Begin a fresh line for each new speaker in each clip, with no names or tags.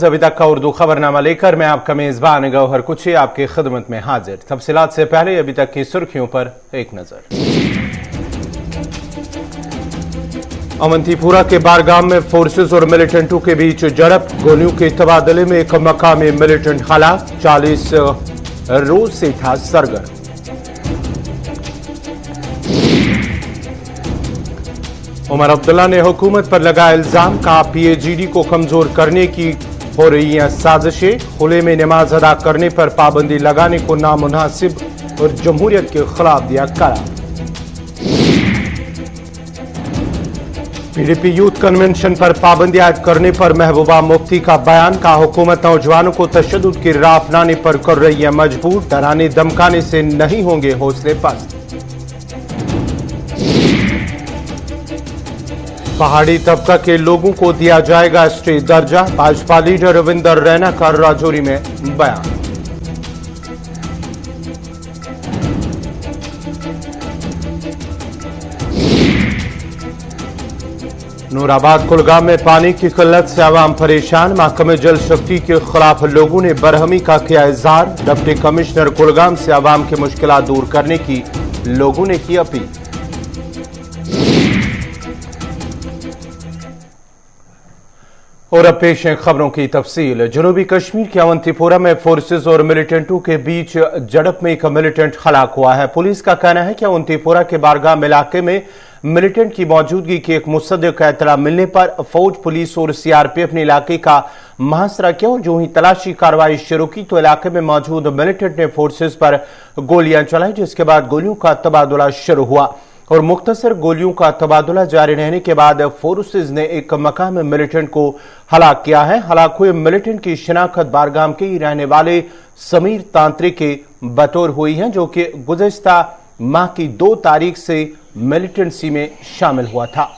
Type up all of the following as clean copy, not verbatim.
अभी तक का उर्दू खबरनामा लेकर मैं आपका मेजबान गौहर कुची आपकी खिदमत में हाजिर। तफसीलात से पहले अभी तक की सुर्खियों पर एक नजर। अवंतीपुरा के बारगाम में फोर्सेस और मिलिटेंटों के बीच झड़प, गोलियों के तबादले में एक मकामी मिलिटेंट हलाक, 40 रोज से था सरगर्म। उमर अब्दुल्ला ने हुकूमत पर लगाया इल्जाम, कहा पीएजीडी को कमजोर करने की हो रही हैं साजिशें, खुले में नमाज अदा करने पर पाबंदी लगाने को नामुनासिब और जमहूरियत के खिलाफ दिया करार। पीडीपी यूथ कन्वेंशन पर पाबंदी आयद करने पर महबूबा मुफ्ती का बयान, का हुकूमत नौजवानों को तशद्दुद की राह अपनाने पर कर रही है मजबूर, डराने धमकाने से नहीं होंगे हौसले पस्त। पहाड़ी तबका के लोगों को दिया जाएगा स्टेट दर्जा, भाजपा लीडर रविंदर रैना का राजौरी में बयान। नूराबाद कुलगाम में पानी की किल्लत से आवाम परेशान, महकमे जल शक्ति के खिलाफ लोगों ने बरहमी का किया इजहार, डिप्टी कमिश्नर कुलगाम से आवाम की मुश्किलात दूर करने की लोगों ने की अपील। और अब पेश है खबरों की तफसील। जनूबी कश्मीर के अवंतीपुरा में फोर्सेस और मिलिटेंटों के बीच झड़प में एक मिलिटेंट हलाक हुआ है। पुलिस का कहना है कि अवंतीपुरा के बारगाम इलाके में मिलिटेंट की मौजूदगी की एक मुसद्दिक का इत्तला मिलने पर फौज, पुलिस और सीआरपीएफ ने इलाके का मुहासरा किया और जो ही तलाशी कार्रवाई शुरू की तो इलाके में मौजूद मिलिटेंट ने फोर्सेस पर गोलियां चलाई, जिसके बाद गोलियों का तबादला शुरू हुआ और मुख्तसर गोलियों का तबादला जारी रहने के बाद फोर्सेज ने एक मकामी मिलिटेंट को हलाक किया है। हलाक हुए मिलिटेंट की शिनाख्त बारगाम के ही रहने वाले समीर तांत्रिक के बतौर हुई है, जो कि गुज़िश्ता माह की 2 तारीख से मिलिटेंसी में शामिल हुआ था।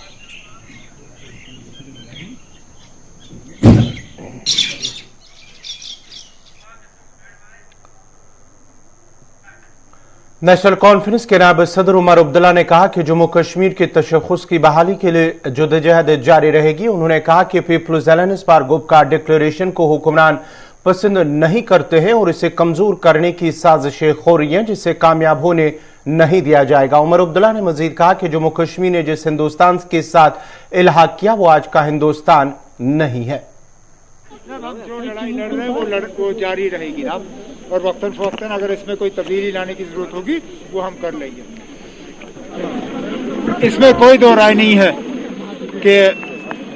नेशनल कॉन्फ्रेंस के नायब सदर उमर अब्दुल्ला ने कहा कि जम्मू कश्मीर के तशख़्ख़ुस की बहाली के लिए जद्दोजहद जारी रहेगी। उन्होंने कहा कि पीपल्स अलायंस फॉर गुड का डिक्लेरेशन को हुक्मरान पसंद नहीं करते हैं और इसे कमजोर करने की साजिशें हो रही हैं, जिसे कामयाब होने नहीं दिया जाएगा। उमर अब्दुल्ला ने मजीद कहा कि जम्मू कश्मीर ने जिस हिंदुस्तान के साथ इल्हाक किया वो आज का हिंदुस्तान नहीं है।
हम जो लड़ाई लड़ रहे हैं वो जारी रहेगी ना, और वक्तन फवक्तन अगर इसमें कोई तब्दीली लाने की जरूरत होगी वो हम कर लेंगे। इसमें कोई दो राय नहीं है कि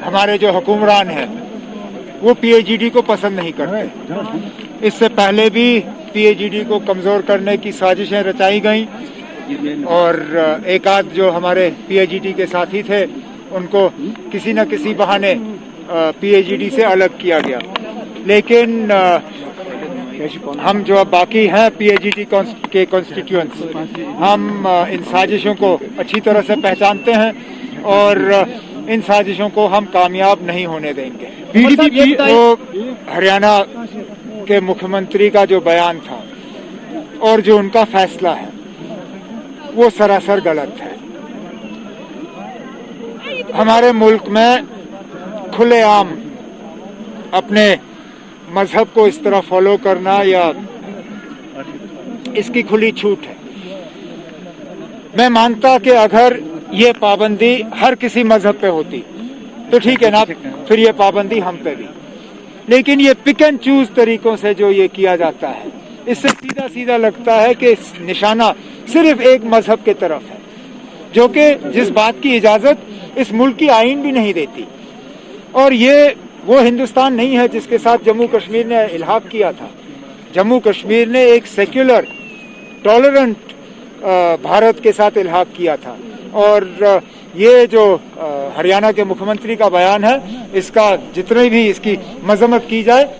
हमारे जो हुक्मरान हैं वो पीएजीडी को पसंद नहीं करते। इससे पहले भी पीएजीडी को कमजोर करने की साजिशें रचाई गई और एक आध जो हमारे पीएजीडी के साथी थे उनको किसी न किसी बहाने पीएजीडी से अलग किया गया। लेकिन हम जो अब बाकी हैं पीएजीडी के कॉन्स्टिट्यूएंट्स, हम इन साजिशों को अच्छी तरह से पहचानते हैं और इन साजिशों को हम कामयाब नहीं होने देंगे। पीडीपी तो हरियाणा के मुख्यमंत्री का जो बयान था और जो उनका फैसला है वो सरासर गलत है। हमारे मुल्क में खुलेआम अपने मजहब को इस तरह फॉलो करना या इसकी खुली छूट है। मैं मानता कि अगर ये पाबंदी हर किसी मजहब पे होती तो ठीक है ना, फिर ये पाबंदी हम पे भी, लेकिन ये पिक एंड चूज तरीकों से जो ये किया जाता है इससे सीधा सीधा लगता है कि निशाना सिर्फ एक मजहब के तरफ है, जो कि जिस बात की इजाजत इस मुल्क की आईन भी नहीं देती। और ये वो हिंदुस्तान नहीं है जिसके साथ जम्मू कश्मीर ने इल्हाक किया था। जम्मू कश्मीर ने एक सेक्युलर टॉलरेंट भारत के साथ इल्हाक किया था और ये जो हरियाणा के मुख्यमंत्री का बयान है इसका जितनी भी इसकी मजम्मत की जाए।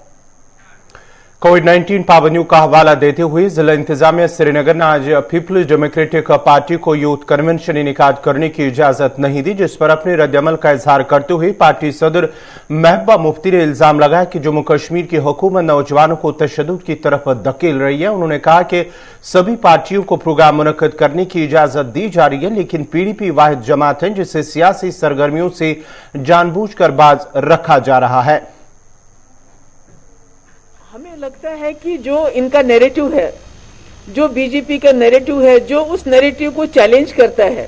कोविड-19 पाबंदियों का हवाला देते हुए जिला इंतजामिया श्रीनगर ने आज पीपल्स डेमोक्रेटिक पार्टी को यूथ कन्वेंशन इनेकाद करने की इजाजत नहीं दी, जिस पर अपने रद्दअमल का इजहार करते हुए पार्टी सदर महबूबा मुफ्ती ने इल्जाम लगाया कि जम्मू कश्मीर की हुकूमत नौजवानों को तशद्दुद की तरफ धकेल रही है। उन्होंने कहा कि सभी पार्टियों को प्रोग्राम मुनक्कद करने की इजाजत दी जा रही है, लेकिन पीडीपी वाहिद जमात है जिसे सियासी सरगर्मियों से जानबूझकर बाज रखा जा रहा है।
लगता है कि जो इनका नैरेटिव है, जो बीजेपी का नैरेटिव है, जो उस नैरेटिव को चैलेंज करता है,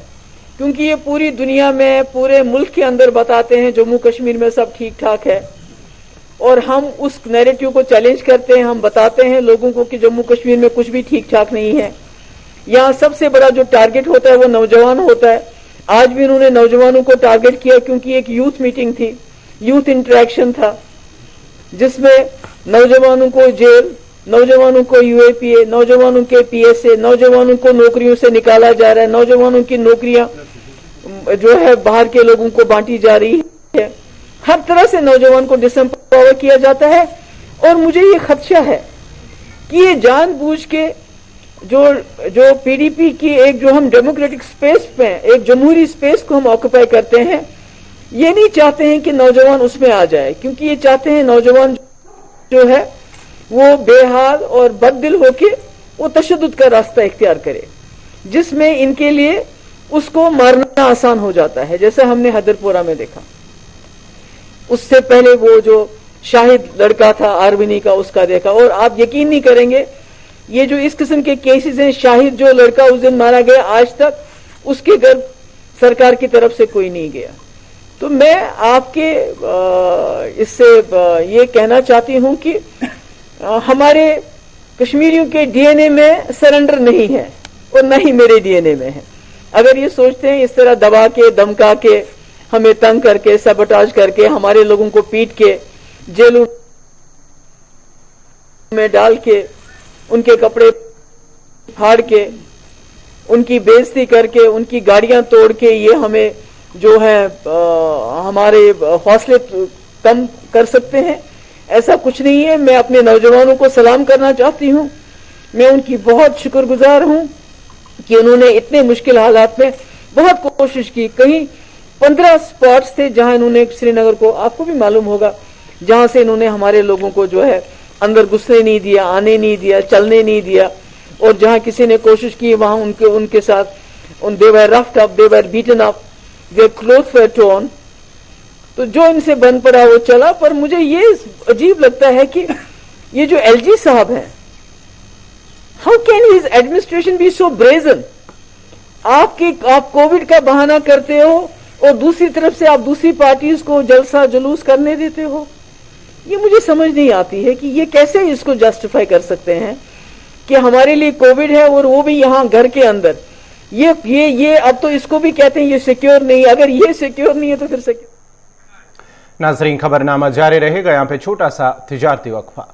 क्योंकि ये पूरी दुनिया में, पूरे मुल्क के अंदर बताते हैं जम्मू कश्मीर में सब ठीक ठाक है, और हम उस नैरेटिव को चैलेंज करते हैं। हम बताते हैं लोगों को कि जम्मू कश्मीर में कुछ भी ठीक ठाक नहीं है। यहाँ सबसे बड़ा जो टारगेट होता है वो नौजवान होता है। आज भी उन्होंने नौजवानों को टारगेट किया, क्योंकि एक यूथ मीटिंग थी, यूथ इंटरेक्शन था, जिसमें नौजवानों को जेल, नौजवानों को यूएपीए, नौजवानों के पीएसए, नौजवानों को नौकरियों से निकाला जा रहा है, नौजवानों की नौकरियां जो है बाहर के लोगों को बांटी जा रही है। हर तरह से नौजवान को डिसएम्पावर किया जाता है। और मुझे ये खदशा है कि ये जानबूझ के जो पीडीपी की एक जो हम डेमोक्रेटिक स्पेस पे, एक जमहूरी स्पेस को हम ऑक्यूपाई करते हैं, ये नहीं चाहते हैं कि नौजवान उसमें आ जाए, क्योंकि ये चाहते हैं नौजवान जो है वो बेहाल और बददिल होके वो तशद्दुद का रास्ता इख्तियार करे, जिसमें इनके लिए उसको मारना आसान हो जाता है, जैसे हमने हैदरपुरा में देखा। उससे पहले वो जो शाहिद लड़का था आरविनी का, उसका देखा। और आप यकीन नहीं करेंगे, ये जो इस किस्म के केसेस हैं, शाहिद जो लड़का उस दिन मारा गया, आज तक उसके घर सरकार की तरफ से कोई नहीं गया। तो मैं आपके इससे ये कहना चाहती हूं कि हमारे कश्मीरियों के डीएनए में सरेंडर नहीं है, और न ही मेरे डीएनए में है। अगर ये सोचते हैं इस तरह दबा के, धमका के, हमें तंग करके, सबटाज करके, हमारे लोगों को पीट के, जेलों में डाल के, उनके कपड़े फाड़ के, उनकी बेइज्जती करके, उनकी गाड़ियां तोड़ के ये हमें जो है हमारे हौसले कम कर सकते हैं, ऐसा कुछ नहीं है। मैं अपने नौजवानों को सलाम करना चाहती हूं। मैं उनकी बहुत शुक्रगुजार हूं कि उन्होंने इतने मुश्किल हालात में बहुत कोशिश की। कहीं 15 स्पॉट्स थे जहां इन्होंने श्रीनगर को, आपको भी मालूम होगा, जहां से इन्होंने हमारे लोगों को जो है अंदर घुसने नहीं दिया, आने नहीं दिया, चलने नहीं दिया, और जहां किसी ने कोशिश की वहां उनके साथ they were roughed up, they were beaten up, their clothes were torn. तो जो इनसे बन पड़ा वो चला। पर मुझे ये अजीब लगता है कि ये जो एलजी साहब हैं, how can his administration be so brazen. आप कोविड का बहाना करते हो और दूसरी तरफ से आप दूसरी पार्टीज को जलसा जुलूस करने देते हो। ये मुझे समझ नहीं आती है कि ये कैसे इसको जस्टिफाई कर सकते हैं कि हमारे लिए कोविड है और वो भी यहाँ घर के अंदर। ये अब तो इसको भी कहते हैं ये सिक्योर नहीं। अगर ये सिक्योर नहीं है तो फिर सिक्योर।
नाजरीन, खबरनामा जारी रहेगा। यहाँ पे छोटा सा तिजारती वक्फा।